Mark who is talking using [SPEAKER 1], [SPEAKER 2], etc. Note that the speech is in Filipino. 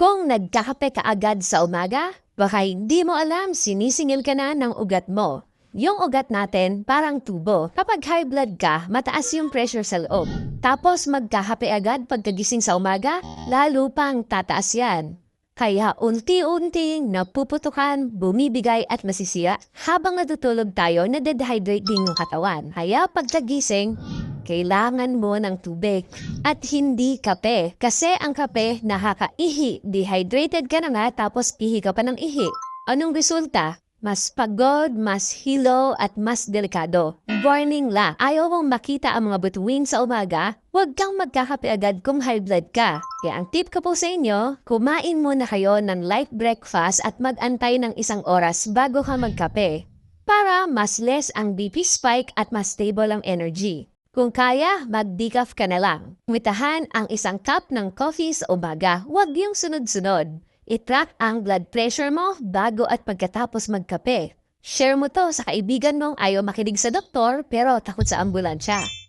[SPEAKER 1] Kung nagkakape ka agad sa umaga, baka hindi mo alam sinisingil ka na ng ugat mo. Yung ugat natin parang tubo. Kapag high blood ka, mataas yung pressure sa loob. Tapos magkakape agad pagkagising sa umaga, lalo pang tataas yan. Kaya unti-unting napuputukan, bumibigay at masisira habang natutulog tayo na dehydrate din yung katawan. Kaya pagkagising, kailangan mo ng tubig at hindi kape. Kasi ang kape nakakaihi. Dehydrated ka na nga tapos ihi ka pa ng ihi. Anong resulta? Mas pagod, mas hilo at mas delikado. Warning lang, ayaw mong makita ang mga bituin sa umaga, huwag kang magkakape agad kung high blood ka. Kaya ang tip ko po sa inyo, kumain muna kayo ng light breakfast at mag-antay ng 1 oras bago ka magkape. Para mas less ang BP spike at mas stable ang energy. Kung kaya, mag-decaf ka na lang. Umitahan ang 1 cup ng coffee sa umaga, huwag yung sunod-sunod. I-track ang blood pressure mo bago at pagkatapos magkape. Share mo to sa kaibigan mong ayaw makinig sa doktor pero takot sa ambulansya.